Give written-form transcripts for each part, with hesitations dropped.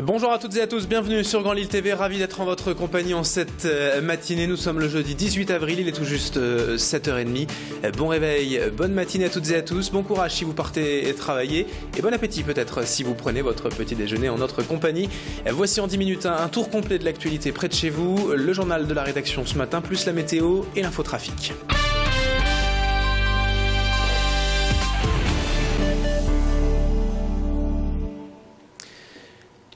Bonjour à toutes et à tous, bienvenue sur Grand Lille TV, ravi d'être en votre compagnie en cette matinée. Nous sommes le jeudi 18 avril, il est tout juste 7h30. Bon réveil, bonne matinée à toutes et à tous, bon courage si vous partez travailler et bon appétit peut-être si vous prenez votre petit déjeuner en notre compagnie. Voici en 10 minutes un tour complet de l'actualité près de chez vous, le journal de la rédaction ce matin, plus la météo et l'infotrafic.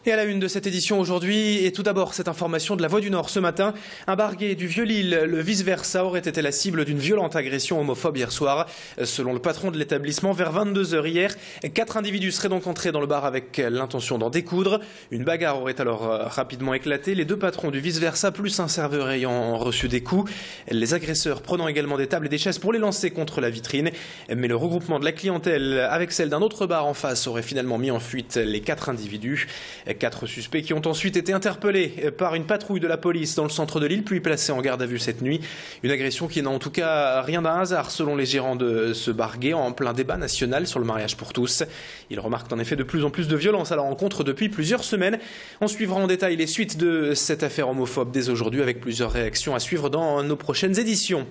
Et à la une de cette édition aujourd'hui, et tout d'abord cette information de la Voix du Nord ce matin, un barguet du Vieux-Lille, le vice-versa, aurait été la cible d'une violente agression homophobe hier soir. Selon le patron de l'établissement, vers 22 h hier, 4 individus seraient donc entrés dans le bar avec l'intention d'en découdre. Une bagarre aurait alors rapidement éclaté, les deux patrons du vice-versa plus un serveur ayant reçu des coups, les agresseurs prenant également des tables et des chaises pour les lancer contre la vitrine. Mais le regroupement de la clientèle avec celle d'un autre bar en face aurait finalement mis en fuite les 4 individus. 4 suspects qui ont ensuite été interpellés par une patrouille de la police dans le centre de Lille, puis placés en garde à vue cette nuit. Une agression qui n'a en tout cas rien d'un hasard selon les gérants de ce bar gay en plein débat national sur le mariage pour tous. Ils remarquent en effet de plus en plus de violence à leur encontre depuis plusieurs semaines. On suivra en détail les suites de cette affaire homophobe dès aujourd'hui avec plusieurs réactions à suivre dans nos prochaines éditions.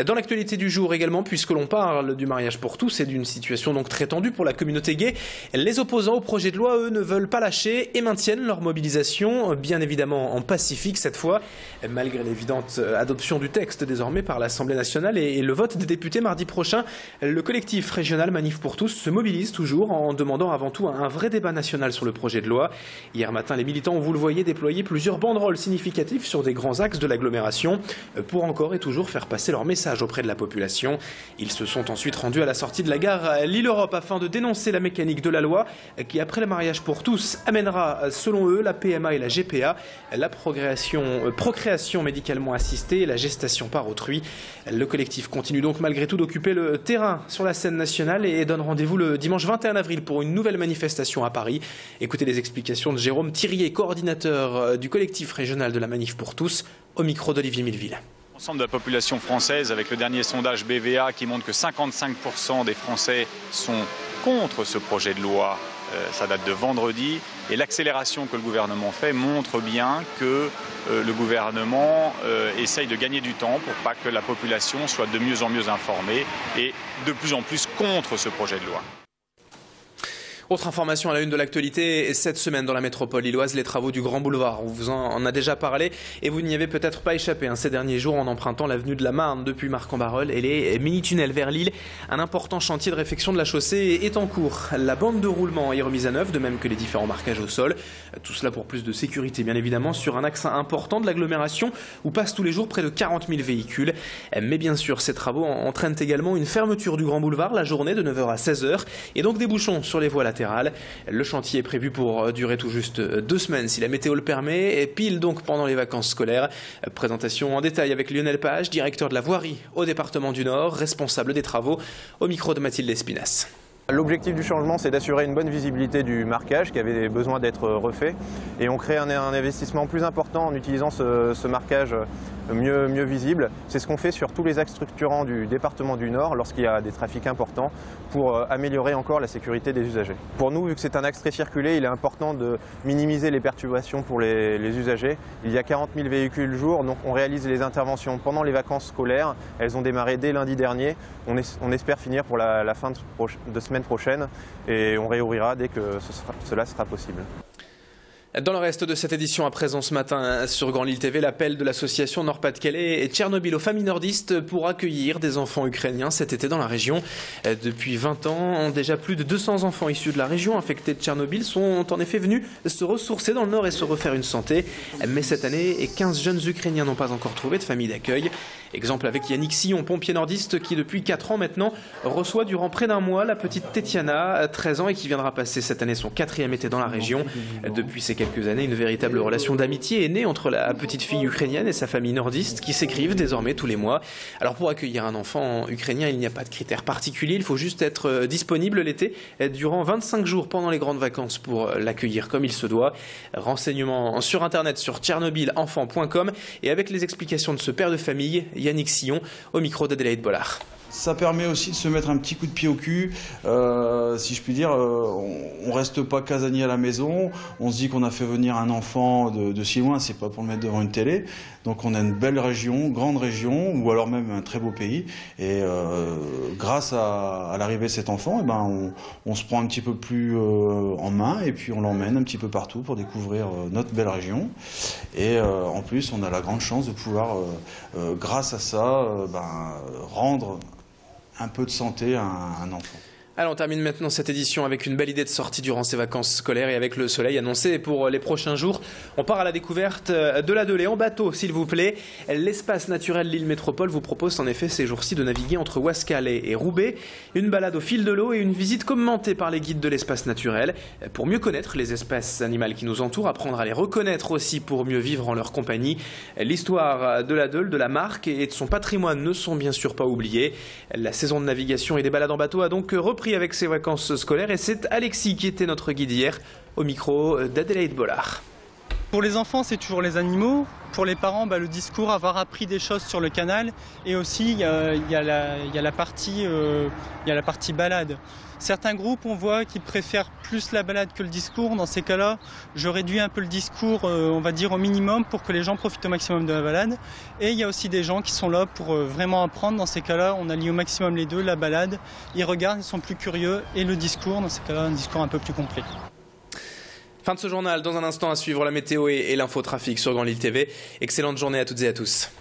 Dans l'actualité du jour également, puisque l'on parle du mariage pour tous et d'une situation donc très tendue pour la communauté gay, les opposants au projet de loi, eux, ne veulent pas lâcher et maintiennent leur mobilisation, bien évidemment en pacifique cette fois, malgré l'évidente adoption du texte désormais par l'Assemblée nationale et le vote des députés mardi prochain. Le collectif régional Manif pour tous se mobilise toujours en demandant avant tout un vrai débat national sur le projet de loi. Hier matin, les militants ont, vous le voyez, déployé plusieurs banderoles significatives sur des grands axes de l'agglomération pour encore et toujours faire passer leur message auprès de la population. Ils se sont ensuite rendus à la sortie de la gare Lille-Europe afin de dénoncer la mécanique de la loi qui, après le mariage pour tous, amènera selon eux la PMA et la GPA, la procréation médicalement assistée et la gestation par autrui. Le collectif continue donc malgré tout d'occuper le terrain sur la scène nationale et donne rendez-vous le dimanche 21 avril pour une nouvelle manifestation à Paris. Écoutez les explications de Jérôme Thirier, coordinateur du collectif régional de la Manif pour tous, au micro d'Olivier Milleville. L'ensemble de la population française, avec le dernier sondage BVA qui montre que 55% des Français sont contre ce projet de loi, ça date de vendredi, et l'accélération que le gouvernement fait montre bien que le gouvernement essaye de gagner du temps pour pas que la population soit de mieux en mieux informée et de plus en plus contre ce projet de loi. Autre information à la une de l'actualité, cette semaine dans la métropole lilloise, les travaux du Grand Boulevard. On vous en a déjà parlé et vous n'y avez peut-être pas échappé ces derniers jours en empruntant l'avenue de la Marne depuis Marc-en-Barœul et les mini-tunnels vers Lille. Un important chantier de réfection de la chaussée est en cours. La bande de roulement est remise à neuf, de même que les différents marquages au sol. Tout cela pour plus de sécurité, bien évidemment, sur un axe important de l'agglomération où passent tous les jours près de 40 000 véhicules. Mais bien sûr, ces travaux entraînent également une fermeture du Grand Boulevard la journée de 9 h à 16 h et donc des bouchons sur les voies latérales. Le chantier est prévu pour durer tout juste 2 semaines si la météo le permet, et pile donc pendant les vacances scolaires. Présentation en détail avec Lionel Page, directeur de la voirie au département du Nord, responsable des travaux, au micro de Mathilde Espinas. L'objectif du changement, c'est d'assurer une bonne visibilité du marquage qui avait besoin d'être refait, et on crée un investissement plus important en utilisant ce marquage mieux visible. C'est ce qu'on fait sur tous les axes structurants du département du Nord lorsqu'il y a des trafics importants pour améliorer encore la sécurité des usagers. Pour nous, vu que c'est un axe très circulé, il est important de minimiser les perturbations pour les usagers. Il y a 40 000 véhicules jour, donc on réalise les interventions pendant les vacances scolaires. Elles ont démarré dès lundi dernier. On espère finir pour la fin de semaine prochaine et on réouvrira dès que cela sera possible. Dans le reste de cette édition, à présent ce matin sur Grand Lille TV, l'appel de l'association Nord-Pas-de-Calais et Tchernobyl aux familles nordistes pour accueillir des enfants ukrainiens cet été dans la région. Depuis 20 ans, déjà plus de 200 enfants issus de la région infectés de Tchernobyl sont en effet venus se ressourcer dans le Nord et se refaire une santé. Mais cette année, 15 jeunes Ukrainiens n'ont pas encore trouvé de famille d'accueil. Exemple avec Yannick Sillon, pompier nordiste qui depuis 4 ans maintenant reçoit durant près d'un mois la petite Tetiana, 13 ans et qui viendra passer cette année son 4e été dans la région. Depuis ces quelques années, une véritable relation d'amitié est née entre la petite fille ukrainienne et sa famille nordiste qui s'écrivent désormais tous les mois. Alors pour accueillir un enfant ukrainien, il n'y a pas de critères particuliers, il faut juste être disponible l'été durant 25 jours pendant les grandes vacances pour l'accueillir comme il se doit. Renseignements sur internet sur tchernobylenfant.com et avec les explications de ce père de famille, Yannick Sillon, au micro d'Adélaïde Bollard. Ça permet aussi de se mettre un petit coup de pied au cul, si je puis dire. On reste pas casanier à la maison. On se dit qu'on a fait venir un enfant de si loin, c'est pas pour le mettre devant une télé. Donc on a une belle région, grande région, ou alors même un très beau pays. Et grâce à l'arrivée de cet enfant, on se prend un petit peu plus en main et puis on l'emmène un petit peu partout pour découvrir notre belle région. Et en plus, on a la grande chance de pouvoir, grâce à ça, rendre un peu de santé à un enfant. Alors on termine maintenant cette édition avec une belle idée de sortie durant ces vacances scolaires et avec le soleil annoncé pour les prochains jours. On part à la découverte de la Delay en bateau, s'il vous plaît. L'espace naturel Lille Métropole vous propose en effet ces jours-ci de naviguer entre Ouascal et Roubaix. Une balade au fil de l'eau et une visite commentée par les guides de l'espace naturel. Pour mieux connaître les espèces animales qui nous entourent, apprendre à les reconnaître aussi pour mieux vivre en leur compagnie. L'histoire de la Deule, de la marque et de son patrimoine ne sont bien sûr pas oubliées. La saison de navigation et des balades en bateau a donc repris avec ses vacances scolaires et c'est Alexis qui était notre guide hier au micro d'Adélaïde Bollard. Pour les enfants, c'est toujours les animaux. Pour les parents, le discours, avoir appris des choses sur le canal. Et aussi, il y a la partie balade. Certains groupes, on voit qu'ils préfèrent plus la balade que le discours. Dans ces cas-là, je réduis un peu le discours, on va dire au minimum, pour que les gens profitent au maximum de la balade. Et il y a aussi des gens qui sont là pour vraiment apprendre. Dans ces cas-là, on allie au maximum les deux, la balade. Ils regardent, ils sont plus curieux. Et le discours, dans ces cas-là, un discours un peu plus complet. Fin de ce journal, dans un instant à suivre la météo et l'infotrafic sur Grand Lille TV. Excellente journée à toutes et à tous.